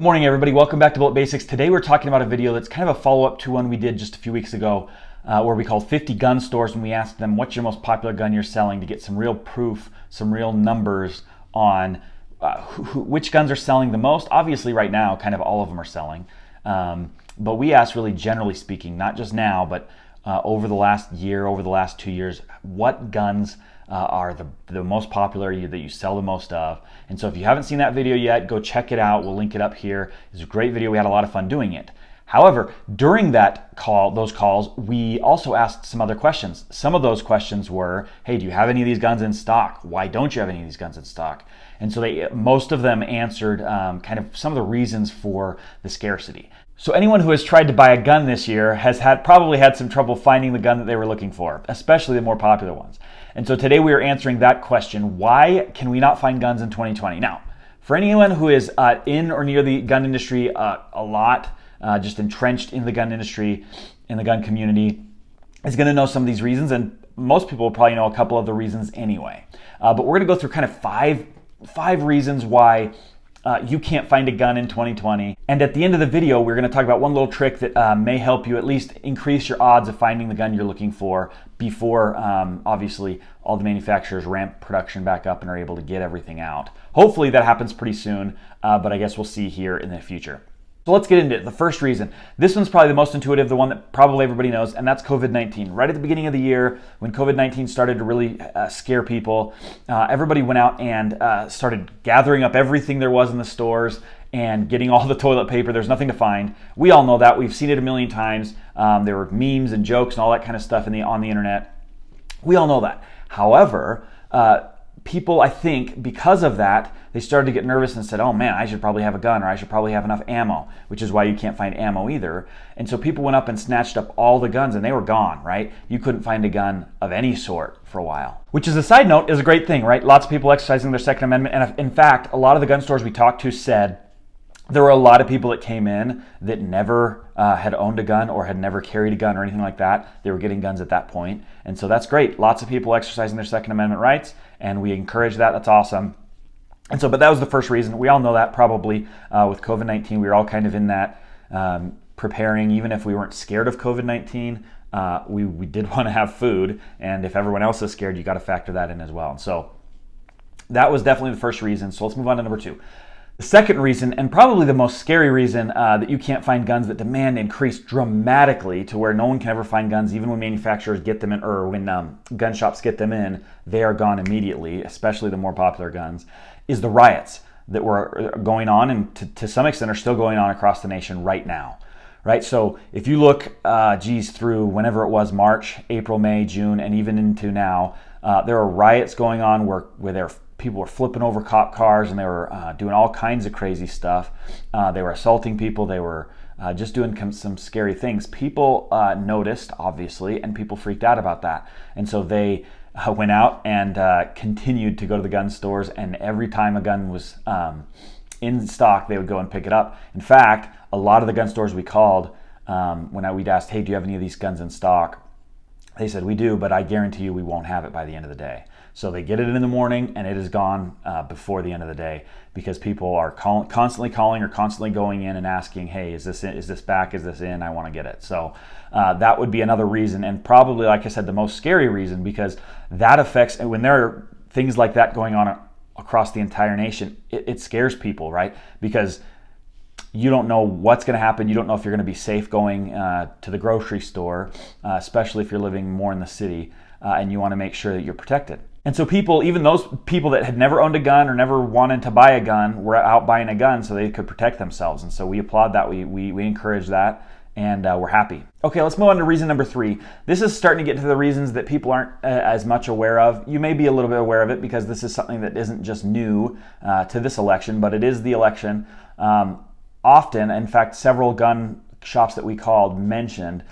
Morning everybody, welcome back to Bullet Basics. Today we're talking about a video that's kind of a follow-up to one we did just a few weeks ago where we called 50 gun stores and we asked them what's your most popular gun you're selling to get some real proof, some real numbers on which guns are selling the most. Obviously right now kind of all of them are selling, but we asked really generally speaking, not just now, but over the last year, over the last 2 years, what guns are the most popular that you sell the most of. And so if you haven't seen that video yet, go check it out. We'll link it up here. It's a great video. We had a lot of fun doing it. However, during those calls, we also asked some other questions. Some of those questions were, hey, do you have any of these guns in stock? Why don't you have any of these guns in stock? And so most of them answered kind of some of the reasons for the scarcity. So anyone who has tried to buy a gun this year has probably had some trouble finding the gun that they were looking for, especially the more popular ones. And so today we are answering that question: why can we not find guns in 2020? Now, for anyone who is in or near the gun industry a lot, just entrenched in the gun industry, in the gun community, is going to know some of these reasons, and most people will probably know a couple of the reasons anyway. But we're going to go through kind of five reasons why you can't find a gun in 2020. And at the end of the video, we're going to talk about one little trick that may help you at least increase your odds of finding the gun you're looking for before, obviously, all the manufacturers ramp production back up and are able to get everything out. Hopefully that happens pretty soon, but I guess we'll see here in the future. So let's get into it. The first reason. This one's probably the most intuitive, the one that probably everybody knows, and that's COVID-19. Right at the beginning of the year, when COVID-19 started to really scare people, everybody went out and started gathering up everything there was in the stores and getting all the toilet paper. There's nothing to find. We all know that. We've seen it a million times. There were memes and jokes and all that kind of stuff on the internet. We all know that. However, people, I think, because of that, they started to get nervous and said, oh man, I should probably have a gun, or I should probably have enough ammo, which is why you can't find ammo either. And so people went up and snatched up all the guns and they were gone, right? You couldn't find a gun of any sort for a while. Which, as a side note, is a great thing, right? Lots of people exercising their Second Amendment. And in fact, a lot of the gun stores we talked to said there were a lot of people that came in that never had owned a gun or had never carried a gun or anything like that. They were getting guns at that point. And so that's great. Lots of people exercising their Second Amendment rights, and we encourage that. That's awesome. And so, but that was the first reason. We all know that probably with COVID-19, we were all kind of in that preparing. Even if we weren't scared of COVID-19, we did want to have food. And if everyone else is scared, you got to factor that in as well. So that was definitely the first reason. So let's move on to number two. The second reason, and probably the most scary reason that you can't find guns, that demand increased dramatically to where no one can ever find guns, even when manufacturers get them in, or when gun shops get them in, they are gone immediately, especially the more popular guns, is the riots that were going on and to some extent are still going on across the nation right now. Right? So if you look, through whenever it was, March, April, May, June, and even into now, there are riots going on where people were flipping over cop cars and they were doing all kinds of crazy stuff. They were assaulting people. They were just doing some scary things. People noticed, obviously, and people freaked out about that. And so they went out and continued to go to the gun stores, and every time a gun was in stock, they would go and pick it up. In fact, a lot of the gun stores we called, when we'd asked, hey, do you have any of these guns in stock? They said, we do, but I guarantee you we won't have it by the end of the day. So they get it in the morning and it is gone before the end of the day, because people are constantly calling or constantly going in and asking, hey, is this back? Is this in? I want to get it. So that would be another reason, and probably, like I said, the most scary reason, because that affects, and when there are things like that going on across the entire nation, it scares people, right? Because you don't know what's going to happen. You don't know if you're going to be safe going to the grocery store, especially if you're living more in the city, and you want to make sure that you're protected. And so people, even those people that had never owned a gun or never wanted to buy a gun, were out buying a gun so they could protect themselves. And so we applaud that. We encourage that, and we're happy. Okay, let's move on to reason number three. This is starting to get to the reasons that people aren't as much aware of. You may be a little bit aware of it because this is something that isn't just new to this election, but it is the election. Often, in fact, several gun shops that we called mentioned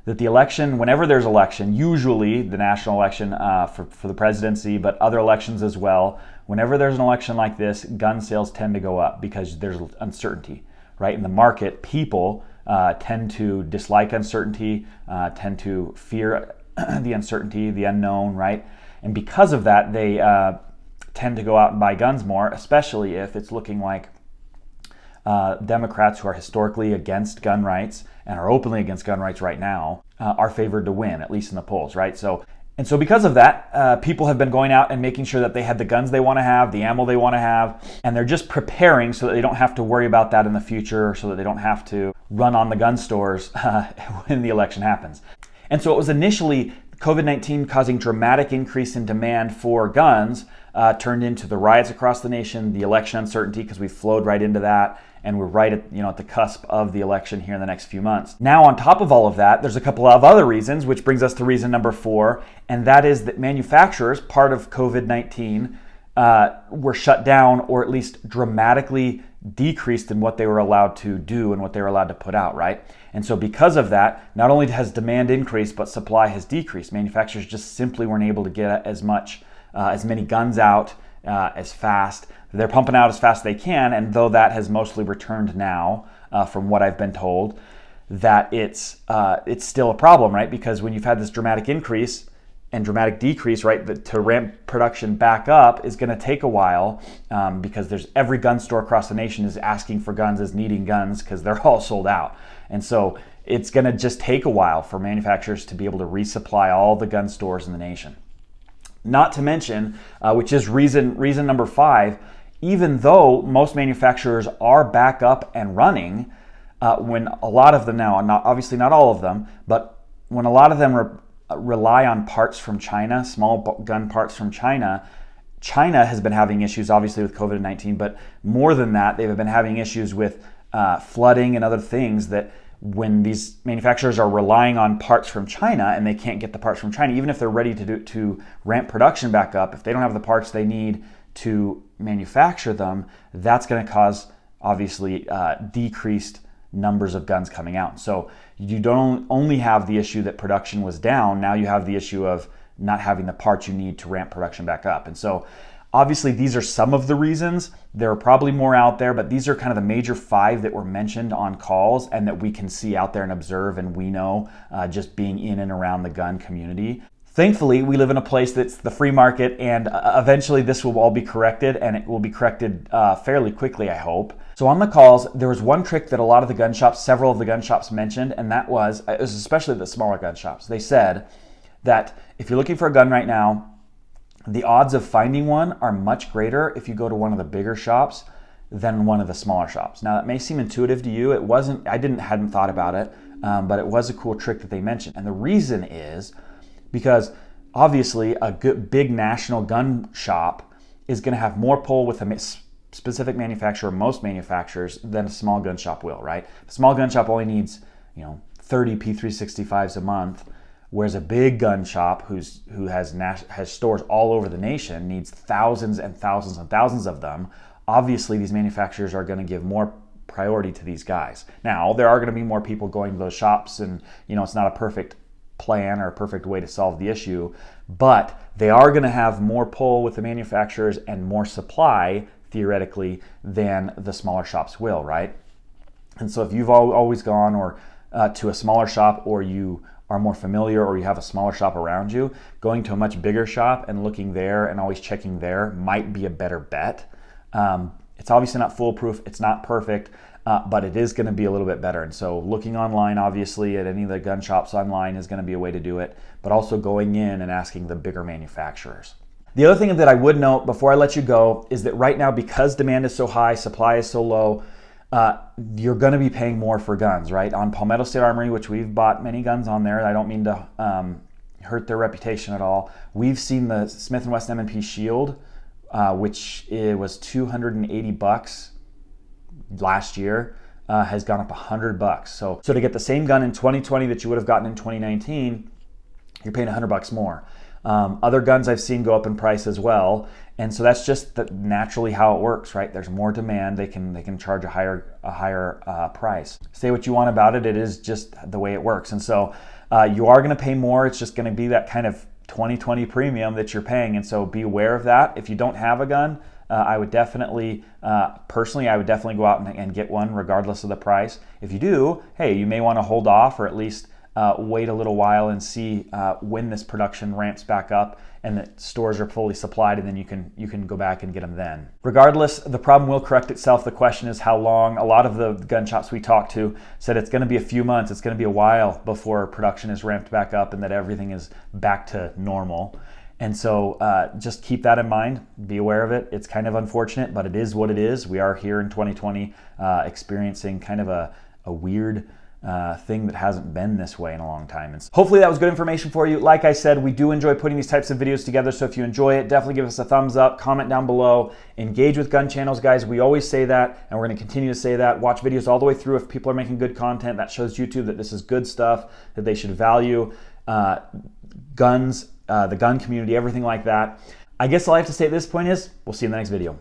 that the election, whenever there's election, usually the national election for the presidency, but other elections as well, whenever there's an election like this, gun sales tend to go up because there's uncertainty, right? In the market, people tend to dislike uncertainty, tend to fear the uncertainty, the unknown, right? And because of that, they tend to go out and buy guns more, especially if it's looking like Democrats who are historically against gun rights and are openly against gun rights right now are favored to win, at least in the polls, right? So because of that, people have been going out and making sure that they had the guns they want to have, the ammo they want to have, and they're just preparing so that they don't have to worry about that in the future, so that they don't have to run on the gun stores when the election happens. And so it was initially COVID-19 causing dramatic increase in demand for guns, turned into the riots across the nation, the election uncertainty, because we flowed right into that, and we're right at the cusp of the election here in the next few months. Now, on top of all of that, there's a couple of other reasons, which brings us to reason number 4, and that is that manufacturers, part of COVID-19, were shut down, or at least dramatically decreased in what they were allowed to do and what they were allowed to put out, right? And so because of that, not only has demand increased, but supply has decreased. Manufacturers just simply weren't able to get as many guns out as fast. They're pumping out as fast as they can, and though that has mostly returned now, from what I've been told, that it's still a problem, right? Because when you've had this dramatic increase and dramatic decrease, right, to ramp production back up is going to take a while, because there's every gun store across the nation is asking for guns, is needing guns, because they're all sold out. And so it's going to just take a while for manufacturers to be able to resupply all the gun stores in the nation. Not to mention, which is reason number 5, even though most manufacturers are back up and running, when a lot of them now, obviously not all of them, but when a lot of them rely on parts from China, small gun parts from China, China has been having issues, obviously, with COVID-19, but more than that, they've been having issues with flooding and other things, that when these manufacturers are relying on parts from China and they can't get the parts from China, even if they're ready to ramp production back up, if they don't have the parts they need to manufacture them, that's going to cause, obviously, decreased numbers of guns coming out. So you don't only have the issue that production was down, now you have the issue of not having the parts you need to ramp production back up. And so obviously these are some of the reasons. There are probably more out there, but these are kind of the major 5 that were mentioned on calls and that we can see out there and observe, and we know just being in and around the gun community. Thankfully, we live in a place that's the free market, and eventually this will all be corrected, and it will be corrected fairly quickly, I hope. So on the calls, there was one trick that a lot of the gun shops, several of the gun shops mentioned, and it was especially the smaller gun shops. They said that if you're looking for a gun right now, the odds of finding one are much greater if you go to one of the bigger shops than one of the smaller shops. Now, that may seem intuitive to you. It wasn't. I hadn't thought about it, but it was a cool trick that they mentioned. And the reason is because obviously a good big national gun shop is going to have more pull with a specific manufacturer, most manufacturers, than a small gun shop will, right? A small gun shop only needs 30 P365s a month, whereas a big gun shop who has stores all over the nation needs thousands and thousands and thousands of them. Obviously, these manufacturers are going to give more priority to these guys. Now, there are going to be more people going to those shops, and it's not a perfect plan or a perfect way to solve the issue, but they are going to have more pull with the manufacturers and more supply, theoretically, than the smaller shops will, right? And so if you've always gone or to a smaller shop, or you are more familiar, or you have a smaller shop around you, going to a much bigger shop and looking there and always checking there might be a better bet. It's obviously not foolproof, it's not perfect, but it is going to be a little bit better. And so looking online, obviously, at any of the gun shops online is going to be a way to do it, but also going in and asking the bigger manufacturers. The other thing that I would note before I let you go is that right now, because demand is so high, supply is so low, you're going to be paying more for guns, right? On Palmetto State Armory, which we've bought many guns on there, I don't mean to hurt their reputation at all. We've seen the Smith & Wesson M&P Shield, which was $280 last year, has gone up $100. So to get the same gun in 2020 that you would have gotten in 2019, you're paying $100 more. Other guns I've seen go up in price as well, and so that's just naturally how it works, right? There's more demand; they can charge a higher price. Say what you want about it; it is just the way it works, and so you are going to pay more. It's just going to be that kind of 2020 premium that you're paying, and so be aware of that. If you don't have a gun, I would definitely, personally, I would definitely go out and get one regardless of the price. If you do, hey, you may want to hold off, or at least wait a little while and see when this production ramps back up and that stores are fully supplied, and then you can go back and get them then. Regardless, the problem will correct itself. The question is how long. A lot of the gun shops we talked to said it's going to be a few months, it's going to be a while before production is ramped back up and that everything is back to normal. And so just keep that in mind, be aware of it. It's kind of unfortunate, but it is what it is. We are here in 2020 experiencing kind of a weird thing that hasn't been this way in a long time. And hopefully that was good information for you. Like I said, we do enjoy putting these types of videos together, so if you enjoy it, definitely give us a thumbs up, comment down below, engage with gun channels, guys. We always say that, and we're going to continue to say that. Watch videos all the way through. If people are making good content, that shows YouTube that this is good stuff, that they should value guns, the gun community, everything like that. I guess all I have to say at this point is we'll see you in the next video.